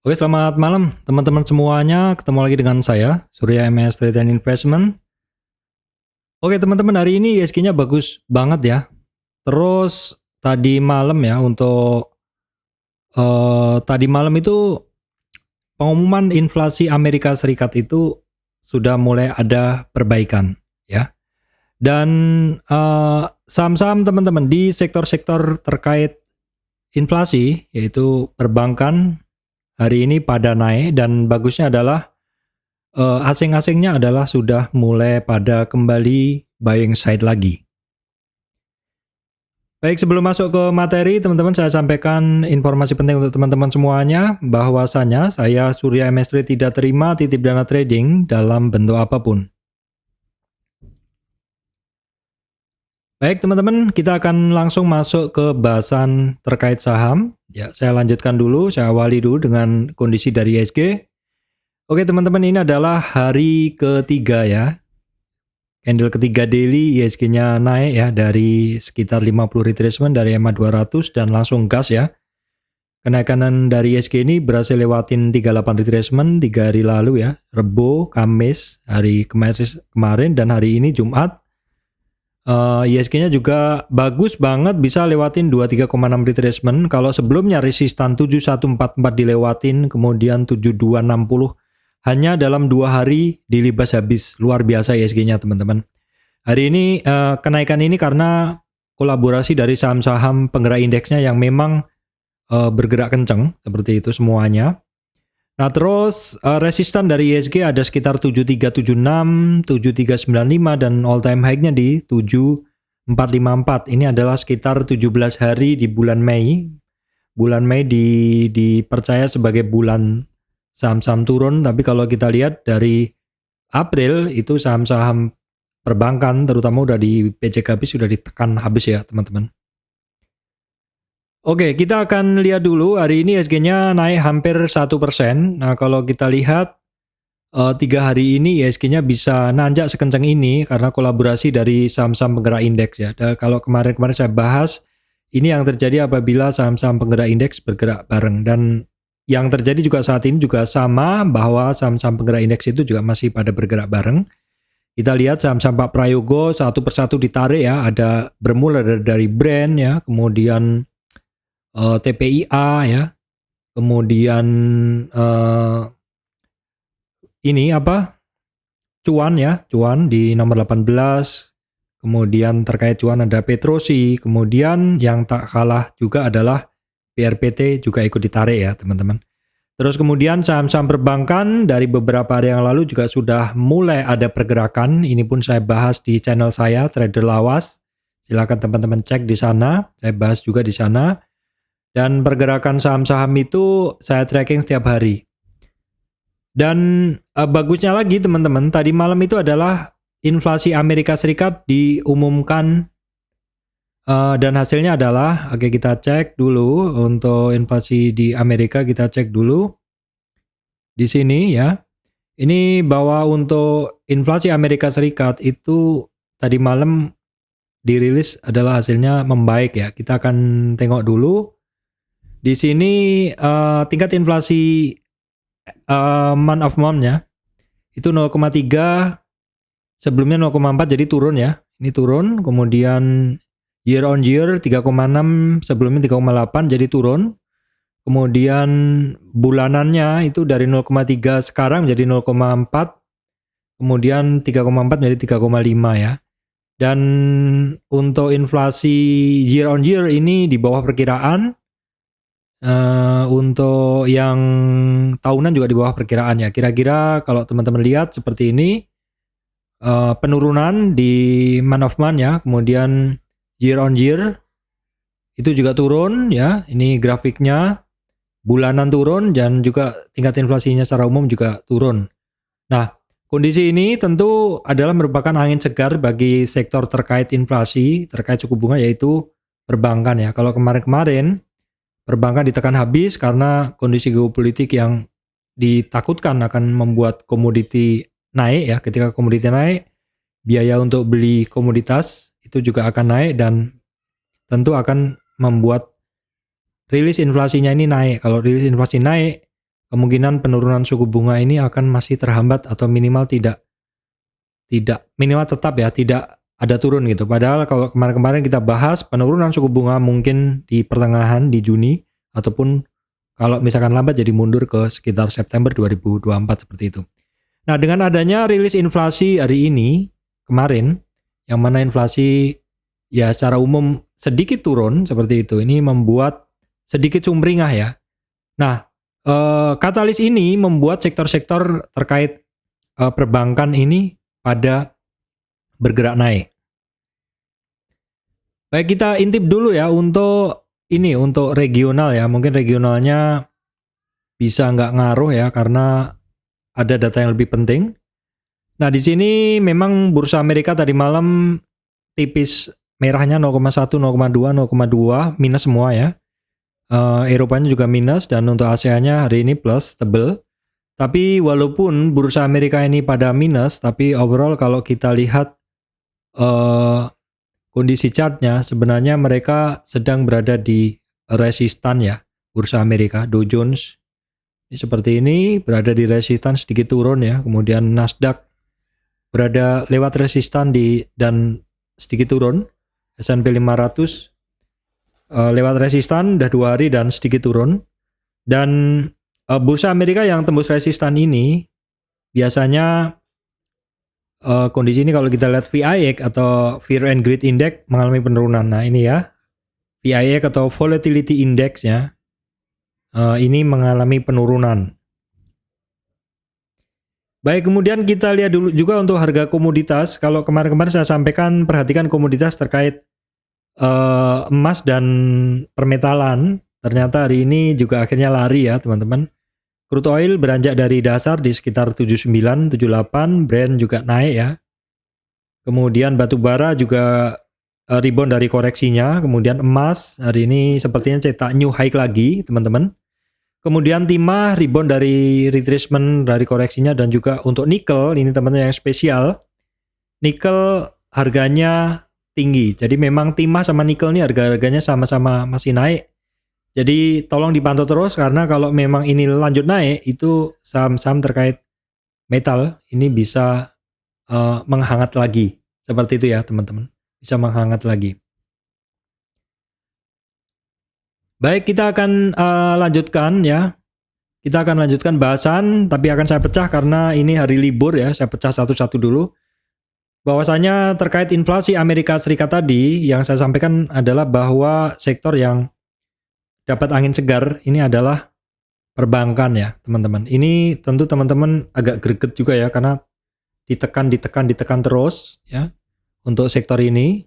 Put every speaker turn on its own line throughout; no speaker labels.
Oke, selamat malam teman-teman semuanya. Ketemu lagi dengan saya, Surya MS Trade and Investment. Oke, teman-teman, hari ini ISG-nya bagus banget ya. Terus tadi malam ya tadi malam itu pengumuman inflasi Amerika Serikat itu sudah mulai ada perbaikan ya. Dan saham-saham teman-teman di sektor-sektor terkait inflasi yaitu perbankan hari ini pada naik, dan bagusnya adalah asing-asingnya adalah sudah mulai pada kembali buying side lagi. Baik, sebelum masuk ke materi, teman-teman, saya sampaikan informasi penting untuk teman-teman semuanya, bahwasanya saya Surya MS Trade tidak terima titip dana trading dalam bentuk apapun. Baik, teman-teman, kita akan langsung masuk ke bahasan terkait saham. Ya, saya lanjutkan dulu, saya awali dulu dengan kondisi dari ISG. Oke, teman-teman, ini adalah hari ketiga ya. Candle ketiga daily ISG-nya naik ya dari sekitar 50 retracement dari EMA 200 dan langsung gas ya. Kenaikan dari ISG ini berhasil lewatin 38 retracement 3 hari lalu ya. Rebo, Kamis, hari kemarin dan hari ini Jumat. ISG-nya juga bagus banget, bisa lewatin 23,6 retracement. Kalau sebelumnya resistan 7144 dilewatin, kemudian 7260 hanya dalam 2 hari dilibas habis. Luar biasa ISG-nya, teman-teman. Hari ini kenaikan ini karena kolaborasi dari saham-saham penggerak indeksnya yang memang bergerak kenceng seperti itu semuanya. Nah, terus resistan dari ISG ada sekitar 7376, 7395 dan all time high-nya di 7454. Ini adalah sekitar 17 hari di bulan Mei. Bulan Mei dipercaya sebagai bulan saham-saham turun, tapi kalau kita lihat dari April itu saham-saham perbankan terutama udah di PCKB sudah ditekan habis ya, teman-teman. Oke, kita akan lihat dulu hari ini ISG-nya naik hampir 1%. Nah, kalau kita lihat 3 hari ini ISG-nya bisa nanjak sekencang ini karena kolaborasi dari saham-saham penggerak indeks ya. Dan kalau kemarin-kemarin saya bahas, ini yang terjadi apabila saham-saham penggerak indeks bergerak bareng, dan yang terjadi juga saat ini juga sama, bahwa saham-saham penggerak indeks itu juga masih pada bergerak bareng. Kita lihat saham-saham Pak Prayogo satu persatu ditarik ya, ada bermula dari brand ya, kemudian TPIA ya, kemudian ini apa? Cuan ya, Cuan di nomor 18. Kemudian terkait Cuan ada Petrosi, kemudian yang tak kalah juga adalah BRPT juga ikut ditarik ya, teman-teman. Terus kemudian saham-saham perbankan dari beberapa hari yang lalu juga sudah mulai ada pergerakan. Ini pun saya bahas di channel saya Trader Lawas. Silakan teman-teman cek di sana. Saya bahas juga di sana. Dan pergerakan saham-saham itu saya tracking setiap hari. Dan bagusnya lagi, teman-teman, tadi malam itu adalah inflasi Amerika Serikat diumumkan, dan hasilnya adalah, oke, kita cek dulu untuk inflasi di Amerika, kita cek dulu di sini ya. Ini bahwa untuk inflasi Amerika Serikat itu tadi malam dirilis adalah hasilnya membaik ya. Kita akan tengok dulu. Di sini tingkat inflasi month of month ya. Itu 0,3, sebelumnya 0,4 jadi turun ya. Ini turun, kemudian year on year 3,6, sebelumnya 3,8 jadi turun. Kemudian bulanannya itu dari 0,3 sekarang menjadi 0,4. Kemudian 3,4 menjadi 3,5 ya. Dan untuk inflasi year on year ini di bawah perkiraan. Untuk yang tahunan juga di bawah perkiraan ya. Kira-kira kalau teman-teman lihat seperti ini, penurunan di month of month ya. Kemudian year on year itu juga turun ya. Ini grafiknya, bulanan turun, dan juga tingkat inflasinya secara umum juga turun. Nah, kondisi ini tentu adalah merupakan angin segar bagi sektor terkait inflasi, terkait suku bunga, yaitu perbankan ya. Kalau kemarin-kemarin perbankan ditekan habis karena kondisi geopolitik yang ditakutkan akan membuat komoditi naik ya. Ketika komoditi naik, biaya untuk beli komoditas itu juga akan naik dan tentu akan membuat rilis inflasinya ini naik. Kalau rilis inflasi naik, kemungkinan penurunan suku bunga ini akan masih terhambat atau minimal tidak minimal tetap ya, tidak ada turun gitu. Padahal kalau kemarin-kemarin kita bahas penurunan suku bunga mungkin di pertengahan di Juni, ataupun kalau misalkan lambat jadi mundur ke sekitar September 2024 seperti itu. Nah, dengan adanya rilis inflasi hari ini kemarin, yang mana inflasi ya secara umum sedikit turun seperti itu, ini membuat sedikit sumringah ya. Nah, katalis ini membuat sektor-sektor terkait perbankan ini pada bergerak naik. Baik, kita intip dulu ya untuk ini, untuk regional ya. Mungkin regionalnya bisa nggak ngaruh ya karena ada data yang lebih penting. Nah, di sini memang bursa Amerika tadi malam tipis, merahnya 0,1, 0,2, 0,2 minus semua ya. Eropanya juga minus, dan untuk Asia-nya hari ini plus, tebel. Tapi walaupun bursa Amerika ini pada minus, tapi overall kalau kita lihat kondisi chartnya, sebenarnya mereka sedang berada di resistan ya, bursa Amerika. Dow Jones ini seperti ini, berada di resistan sedikit turun ya. Kemudian Nasdaq berada lewat resistan dan sedikit turun. S&P 500 lewat resistan udah 2 hari dan sedikit turun. Dan bursa Amerika yang tembus resistan ini biasanya kondisi ini kalau kita lihat VIX atau Fear and Greed Index mengalami penurunan. Nah, ini ya, VIX atau Volatility Index-nya ini mengalami penurunan. Baik, kemudian kita lihat dulu juga untuk harga komoditas. Kalau kemarin-kemarin saya sampaikan, perhatikan komoditas terkait emas dan permetalan. Ternyata hari ini juga akhirnya lari ya teman-teman. Crude oil beranjak dari dasar di sekitar 79, 78, Brent juga naik ya. Kemudian batu bara juga rebound dari koreksinya. Kemudian emas hari ini sepertinya cetak new high lagi teman-teman. Kemudian timah rebound dari retracement dari koreksinya, dan juga untuk nikel ini teman-teman yang spesial. Nikel harganya tinggi. Jadi memang timah sama nikel ini harga-harganya sama-sama masih naik. Jadi tolong dipantau terus, karena kalau memang ini lanjut naik, itu saham-saham terkait metal ini bisa menghangat lagi. Seperti itu ya teman-teman. Bisa menghangat lagi. Baik, kita akan lanjutkan ya. Kita akan lanjutkan bahasan, tapi akan saya pecah karena ini hari libur ya. Saya pecah satu-satu dulu. Bahwasanya terkait inflasi Amerika Serikat tadi, yang saya sampaikan adalah bahwa sektor yang dapat angin segar ini adalah perbankan ya teman-teman. Ini tentu teman-teman agak greget juga ya, karena ditekan terus ya untuk sektor ini.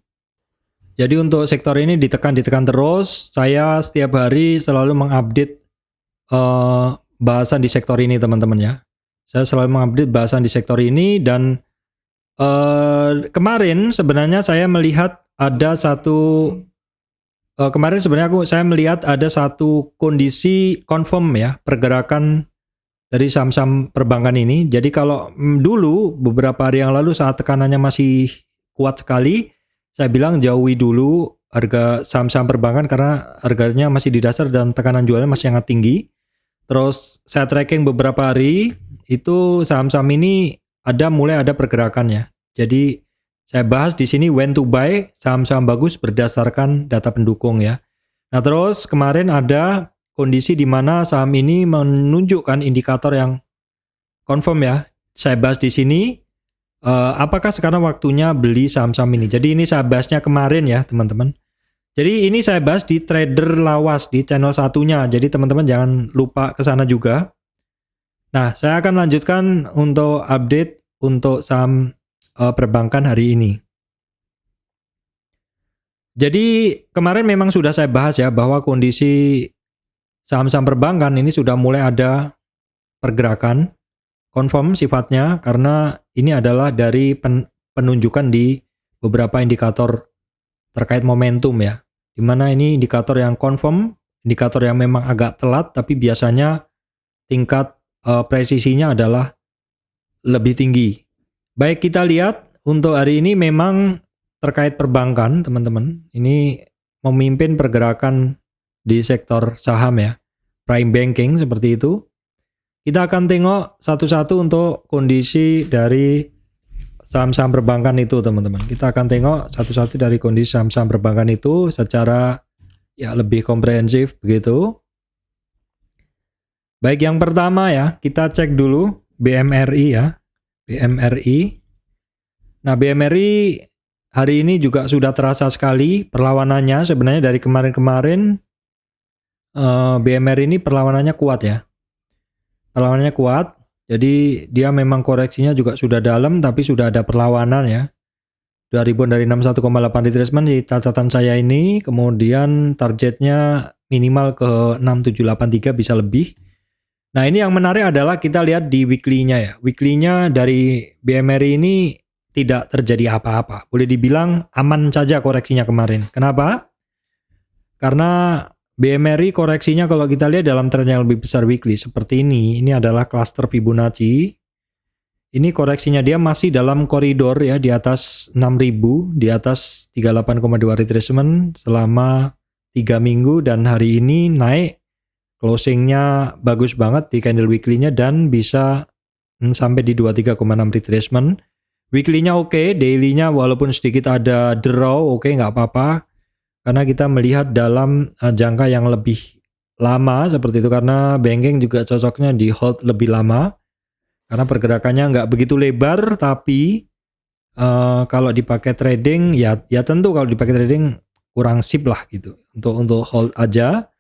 Jadi untuk sektor ini ditekan terus. Saya setiap hari selalu mengupdate bahasan di sektor ini teman-teman ya. Saya selalu mengupdate bahasan di sektor ini, dan kemarin sebenarnya saya melihat ada satu saya melihat ada satu kondisi confirm ya pergerakan dari saham-saham perbankan ini. Jadi kalau dulu beberapa hari yang lalu saat tekanannya masih kuat sekali, saya bilang jauhi dulu harga saham-saham perbankan karena harganya masih di dasar dan tekanan jualnya masih sangat tinggi. Terus saya tracking beberapa hari, itu saham-saham ini mulai ada pergerakannya. Jadi saya bahas di sini when to buy saham-saham bagus berdasarkan data pendukung ya. Nah, terus kemarin ada kondisi di mana saham ini menunjukkan indikator yang confirm ya. Saya bahas di sini apakah sekarang waktunya beli saham-saham ini. Jadi ini saya bahasnya kemarin ya, teman-teman. Jadi ini saya bahas di Trader Lawas di channel satunya. Jadi teman-teman jangan lupa ke sana juga. Nah, saya akan lanjutkan untuk update untuk saham perbankan hari ini. Jadi kemarin memang sudah saya bahas ya bahwa kondisi saham-saham perbankan ini sudah mulai ada pergerakan confirm sifatnya, karena ini adalah dari penunjukan di beberapa indikator terkait momentum ya. Dimana ini indikator yang confirm, indikator yang memang agak telat, tapi biasanya tingkat presisinya adalah lebih tinggi. Baik, kita lihat untuk hari ini memang terkait perbankan teman-teman, ini memimpin pergerakan di sektor saham ya, prime banking seperti itu. Kita akan tengok satu-satu untuk kondisi dari saham-saham perbankan itu, teman-teman. Kita akan tengok satu-satu dari kondisi saham-saham perbankan itu secara ya lebih komprehensif begitu. Baik, yang pertama ya, kita cek dulu BMRI ya. BMRI. Nah, BMRI hari ini juga sudah terasa sekali perlawanannya. Sebenarnya dari kemarin-kemarin BMRI ini perlawanannya kuat ya. Perlawanannya kuat. Jadi dia memang koreksinya juga sudah dalam, tapi sudah ada perlawanan ya. 2000 dari 61,8 retracement di catatan saya ini, kemudian targetnya minimal ke 6783 bisa lebih. Nah, ini yang menarik adalah kita lihat di weekly-nya ya. Weekly-nya dari BMRI ini tidak terjadi apa-apa. Boleh dibilang aman saja koreksinya kemarin. Kenapa? Karena BMRI koreksinya kalau kita lihat dalam tren yang lebih besar weekly seperti ini adalah cluster Fibonacci. Ini koreksinya dia masih dalam koridor ya, di atas 6000, di atas 38,2 retracement selama 3 minggu, dan hari ini naik, closingnya bagus banget di candle weekly-nya dan bisa sampai di 23,6 retracement. Weekly-nya oke, daily-nya walaupun sedikit ada draw, oke, nggak apa-apa. Karena kita melihat dalam jangka yang lebih lama seperti itu, karena banking juga cocoknya di hold lebih lama karena pergerakannya nggak begitu lebar, tapi kalau dipakai trading ya tentu kalau dipakai trading kurang sip lah gitu untuk hold aja.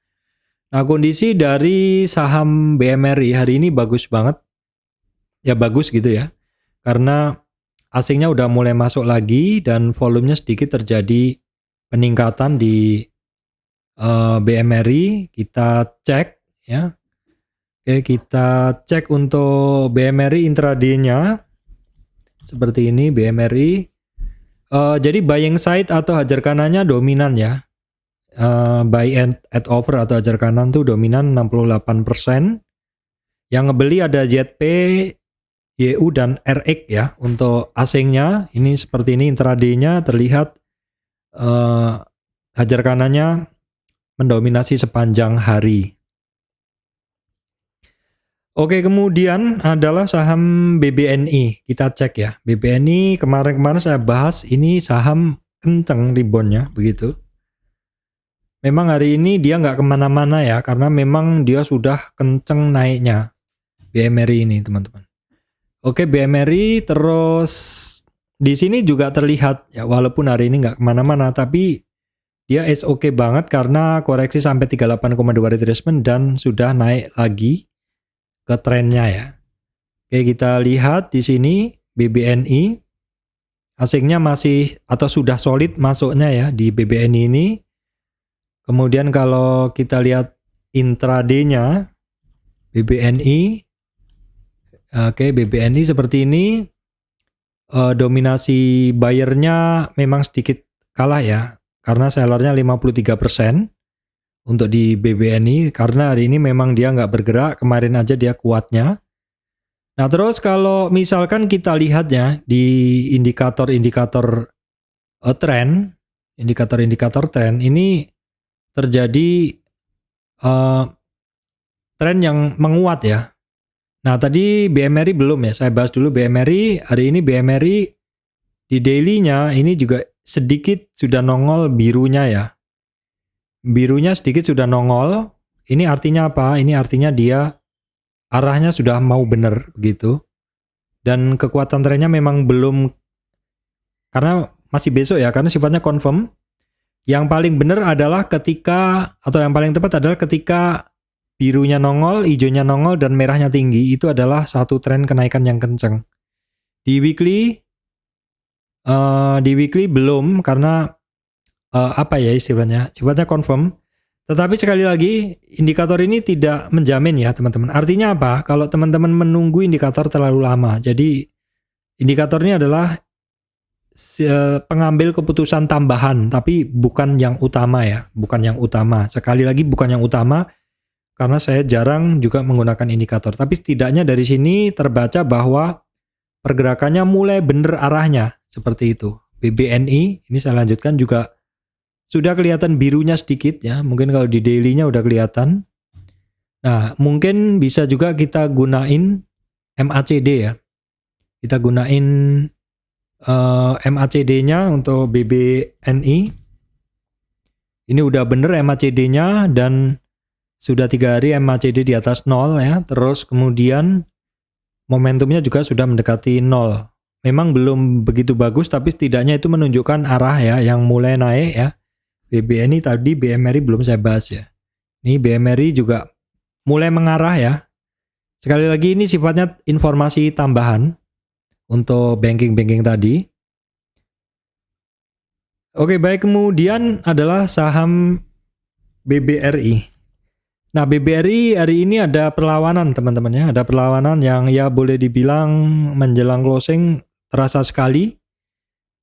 Nah, kondisi dari saham BMRI hari ini bagus banget ya, bagus gitu ya, karena asingnya udah mulai masuk lagi dan volumenya sedikit terjadi peningkatan di BMRI. Kita cek ya. Oke, kita cek untuk BMRI intraday-nya seperti ini BMRI. Jadi buying side atau hajar kanannya dominan ya. Buy at over atau hajar kanan tuh dominan 68%. Yang ngebeli ada ZP, YU dan RX ya. Untuk asingnya ini seperti ini, intraday-nya terlihat hajar kanannya mendominasi sepanjang hari. Oke, kemudian adalah saham BBNI. Kita cek ya. BBNI kemarin saya bahas, ini saham kenceng reboundnya begitu. Memang hari ini dia nggak kemana-mana ya, karena memang dia sudah kenceng naiknya BMRI ini, teman-teman. Oke, BMRI terus di sini juga terlihat ya, walaupun hari ini nggak kemana-mana, tapi dia is oke banget karena koreksi sampai 38,2 retracement dan sudah naik lagi ke trennya ya. Oke, kita lihat di sini BBNI asingnya masih atau sudah solid masuknya ya di BBNI ini. Kemudian kalau kita lihat intraday-nya BBNI, oke, BBNI seperti ini. Dominasi buyernya memang sedikit kalah ya, karena sellernya 53% untuk di BBNI, karena hari ini memang dia nggak bergerak, kemarin aja dia kuatnya. Nah, terus kalau misalkan kita lihat ya di indikator-indikator tren, indikator-indikator tren ini terjadi tren yang menguat ya. Nah, tadi BMRI belum ya, saya bahas dulu BMRI. Hari ini BMRI di daily-nya ini juga sedikit sudah nongol birunya ya. Birunya sedikit sudah nongol. Ini artinya apa? Ini artinya dia arahnya sudah mau benar begitu. Dan kekuatan trennya memang belum, karena masih besok ya, karena sifatnya confirm. Yang paling benar adalah ketika, atau yang paling tepat adalah ketika birunya nongol, hijaunya nongol, dan merahnya tinggi. Itu adalah satu tren kenaikan yang kenceng. Di weekly belum, karena apa ya istilahnya, sifatnya confirm. Tetapi sekali lagi, indikator ini tidak menjamin ya teman-teman. Artinya apa? Kalau teman-teman menunggu indikator terlalu lama, jadi indikator ini adalah pengambil keputusan tambahan, tapi bukan yang utama ya, bukan yang utama. Sekali lagi bukan yang utama, karena saya jarang juga menggunakan indikator. Tapi setidaknya dari sini terbaca bahwa pergerakannya mulai benar arahnya, seperti itu. BBNI, ini saya lanjutkan juga sudah kelihatan birunya sedikit ya, mungkin kalau di daily-nya udah kelihatan. Nah, mungkin bisa juga kita gunain MACD ya. Kita gunain MACD-nya untuk BBNI. Ini udah bener MACD-nya dan sudah 3 hari MACD di atas 0 ya. Terus kemudian momentumnya juga sudah mendekati 0. Memang belum begitu bagus tapi setidaknya itu menunjukkan arah ya yang mulai naik ya. BBNI tadi, BMRI belum saya bahas ya. Ini BMRI juga mulai mengarah ya. Sekali lagi ini sifatnya informasi tambahan untuk banking-banking tadi. Oke, baik, kemudian adalah saham BBRI. Nah, BBRI hari ini ada perlawanan teman-teman ya. Ada perlawanan yang ya boleh dibilang menjelang closing terasa sekali.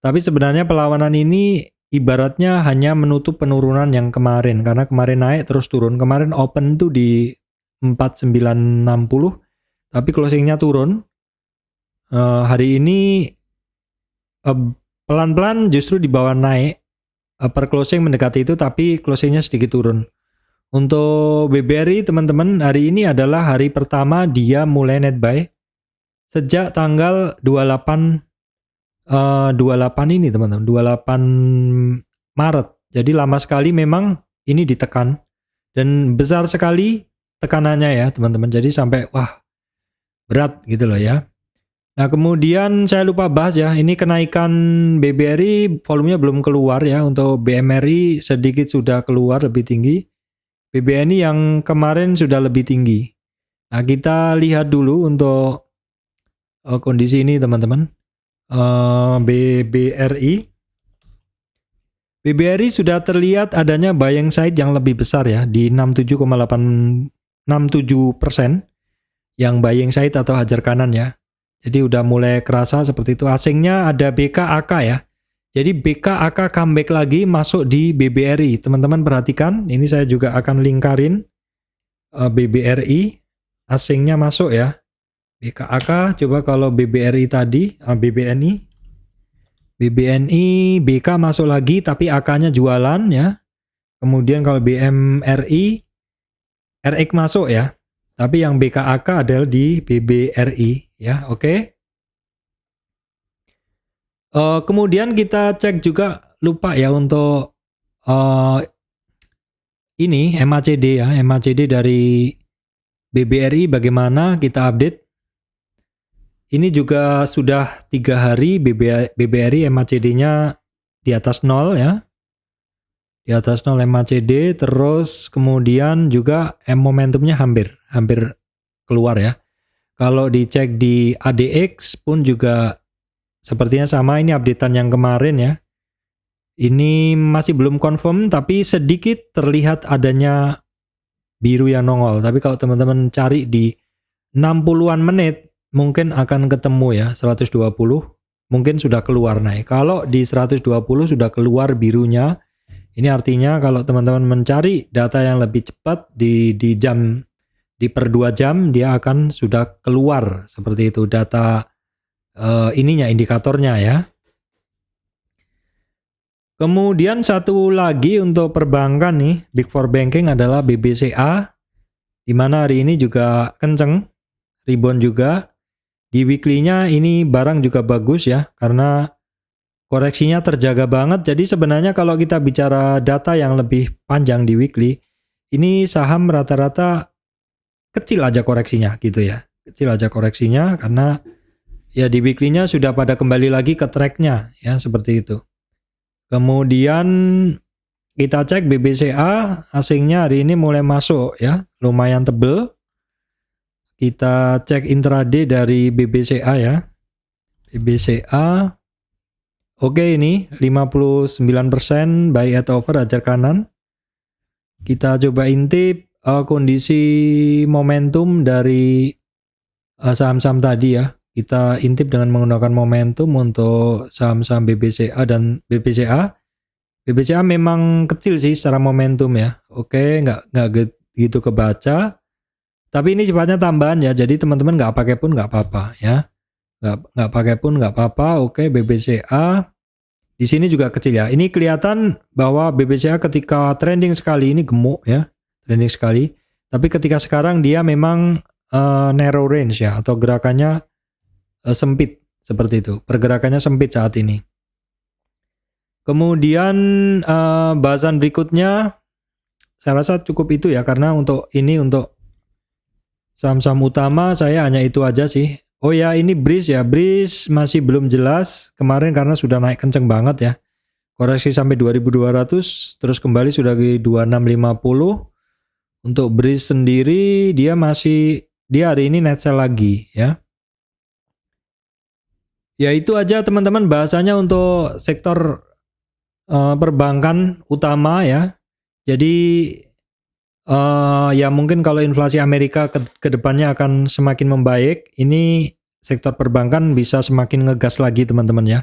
Tapi sebenarnya perlawanan ini ibaratnya hanya menutup penurunan yang kemarin. Karena kemarin naik terus turun. Kemarin open tuh di 4960. Tapi closingnya turun. Hari ini pelan-pelan justru di bawah naik. Per closing mendekati itu tapi closingnya sedikit turun. Untuk BBRI teman-teman, hari ini adalah hari pertama dia mulai net buy sejak tanggal 28 ini teman-teman, 28 Maret. Jadi lama sekali memang ini ditekan dan besar sekali tekanannya ya teman-teman. Jadi sampai wah berat gitu loh ya. Nah, kemudian saya lupa bahas ya, ini kenaikan BBRI volumenya belum keluar ya. Untuk BMRI sedikit sudah keluar lebih tinggi. BBNI yang kemarin sudah lebih tinggi. Nah, kita lihat dulu untuk kondisi ini teman-teman. BBRI. BBRI sudah terlihat adanya buying side yang lebih besar ya di 67,867% yang buying side atau hajar kanan ya. Jadi udah mulai kerasa seperti itu. Asingnya ada BKAK ya. Jadi BKAK comeback lagi masuk di BBRI. Teman-teman perhatikan, ini saya juga akan lingkarin BBRI. Asingnya masuk ya. BKAK, coba kalau BBRI tadi, BBNI. BBNI, BK masuk lagi tapi AK-nya jualan ya. Kemudian kalau BMRI, RX masuk ya. Tapi yang BKAK adalah di BBRI ya, oke. Kemudian kita cek juga, lupa ya untuk ini MACD ya, MACD dari BBRI bagaimana kita update. Ini juga sudah 3 hari BBRI MACD-nya di atas 0 ya. Di atas 0 MACD, terus kemudian juga momentumnya hampir keluar ya. Kalau dicek di ADX pun juga sepertinya sama, ini updatean yang kemarin ya. Ini masih belum confirm tapi sedikit terlihat adanya biru yang nongol. Tapi kalau teman-teman cari di 60-an menit mungkin akan ketemu ya 120. Mungkin sudah keluar naik. Kalau di 120 sudah keluar birunya, ini artinya kalau teman-teman mencari data yang lebih cepat di jam, di per 2 jam dia akan sudah keluar seperti itu data ininya, indikatornya ya. Kemudian satu lagi untuk perbankan nih, Big Four Banking adalah BBCA, di mana hari ini juga kenceng, rebound juga. Di weekly-nya ini barang juga bagus ya, karena koreksinya terjaga banget. Jadi sebenarnya kalau kita bicara data yang lebih panjang di weekly, ini saham rata-rata kecil aja koreksinya gitu ya. Kecil aja koreksinya karena ya di weekly-nya sudah pada kembali lagi ke track-nya ya, seperti itu. Kemudian kita cek BBCA, asingnya hari ini mulai masuk ya, lumayan tebel. Kita cek intraday dari BBCA ya. BBCA oke, ini 59% buy at over hajar kanan. Kita coba intip kondisi momentum dari saham-saham tadi ya. Kita intip dengan menggunakan momentum untuk saham-saham BBCA dan BBCA. BBCA memang kecil sih secara momentum ya. Oke, nggak gitu kebaca. Tapi ini sifatnya tambahan ya. Jadi teman-teman nggak pakai pun nggak apa-apa ya. Nggak pakai pun nggak apa-apa. Oke, BBCA di sini juga kecil ya. Ini kelihatan bahwa BBCA ketika trending sekali ini gemuk ya. Trending sekali. Tapi ketika sekarang dia memang narrow range ya, atau gerakannya sempit seperti itu. Pergerakannya sempit saat ini. Kemudian bahasan berikutnya saya rasa cukup itu ya, karena untuk saham-saham utama saya hanya itu aja sih. Oh ya, ini Breeze ya. Breeze masih belum jelas kemarin karena sudah naik kenceng banget ya. Koreksi sampai 2200 terus kembali sudah di 2650. Untuk Breeze sendiri dia hari ini net sell lagi ya. Ya itu aja teman-teman bahasanya untuk sektor perbankan utama ya. Jadi ya mungkin kalau inflasi Amerika ke depannya akan semakin membaik, ini sektor perbankan bisa semakin ngegas lagi teman-teman ya.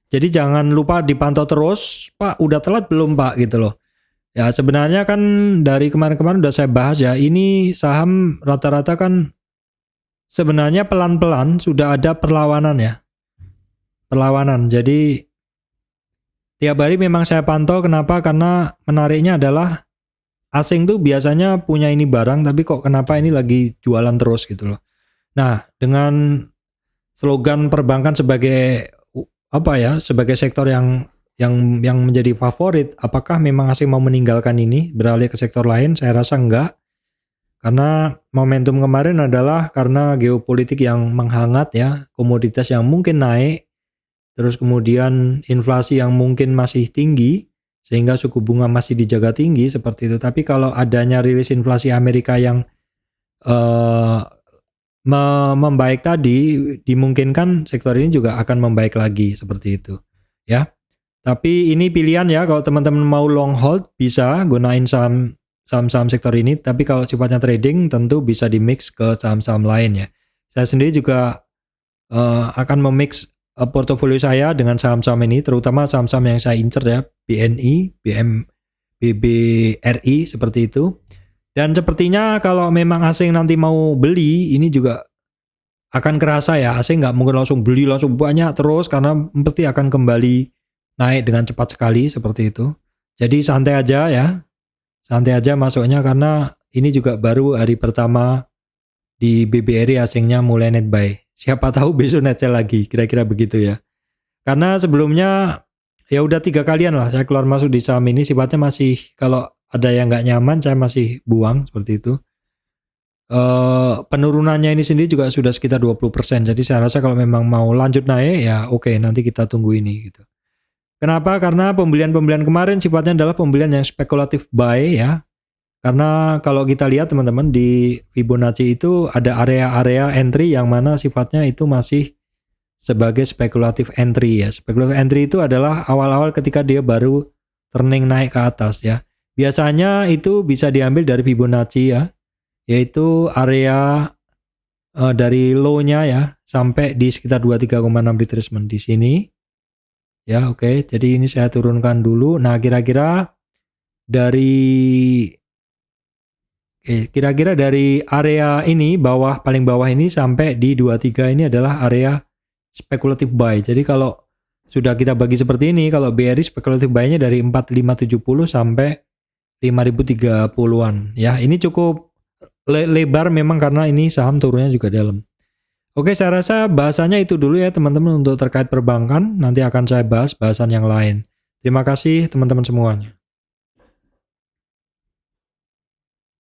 Jadi jangan lupa dipantau terus, Pak udah telat belum Pak gitu loh. Ya sebenarnya kan dari kemarin-kemarin udah saya bahas ya, ini saham rata-rata kan sebenarnya pelan-pelan sudah ada perlawanan ya. Perlawanan, jadi tiap hari memang saya pantau, kenapa? Karena menariknya adalah asing tuh biasanya punya ini barang, tapi kok kenapa ini lagi jualan terus gitu loh. Nah, dengan slogan perbankan sebagai sebagai sektor yang menjadi favorit, apakah memang asing mau meninggalkan ini beralih ke sektor lain? Saya rasa enggak. Karena momentum kemarin adalah karena geopolitik yang menghangat ya, komoditas yang mungkin naik, terus kemudian inflasi yang mungkin masih tinggi, sehingga suku bunga masih dijaga tinggi seperti itu. Tapi kalau adanya rilis inflasi Amerika yang membaik tadi, dimungkinkan sektor ini juga akan membaik lagi seperti itu ya. Tapi ini pilihan ya, kalau teman-teman mau long hold bisa gunain saham-saham sektor ini, tapi kalau sifatnya trading tentu bisa di mix ke saham-saham lain ya. Saya sendiri juga akan memix portofolio saya dengan saham-saham ini, terutama saham-saham yang saya incer ya, BNI, BBRI seperti itu. Dan sepertinya kalau memang asing nanti mau beli, ini juga akan kerasa ya, asing nggak mungkin langsung beli langsung banyak terus, karena pasti akan kembali naik dengan cepat sekali seperti itu. Jadi santai aja ya, santai aja masuknya, karena ini juga baru hari pertama di BBRI asingnya mulai net buy. Siapa tahu besok net sell lagi, kira-kira begitu ya. Karena sebelumnya ya udah 3 kalian lah saya keluar masuk di saham ini, sifatnya masih kalau ada yang nggak nyaman saya masih buang seperti itu. Penurunannya ini sendiri juga sudah sekitar 20%. Jadi saya rasa kalau memang mau lanjut naik ya oke, nanti kita tunggu ini gitu. Kenapa? Karena pembelian-pembelian kemarin sifatnya adalah pembelian yang spekulatif buy ya. Karena kalau kita lihat teman-teman di Fibonacci itu ada area-area entry yang mana sifatnya itu masih sebagai spekulatif entry ya. Spekulatif entry itu adalah awal-awal ketika dia baru turning naik ke atas ya. Biasanya itu bisa diambil dari Fibonacci ya, yaitu area dari low-nya ya sampai di sekitar 23,6 retracement di sini. Ya oke, jadi ini saya turunkan dulu. Nah kira-kira dari area ini paling bawah ini sampai di 23 ini adalah area spekulatif buy. Jadi kalau sudah kita bagi seperti ini, kalau BRI spekulatif buy-nya dari 4570 sampai 5030-an. Ya, ini cukup lebar memang karena ini saham turunnya juga dalam. Oke, saya rasa bahasanya itu dulu ya teman-teman untuk terkait perbankan. Nanti akan saya bahas bahasan yang lain. Terima kasih teman-teman semuanya.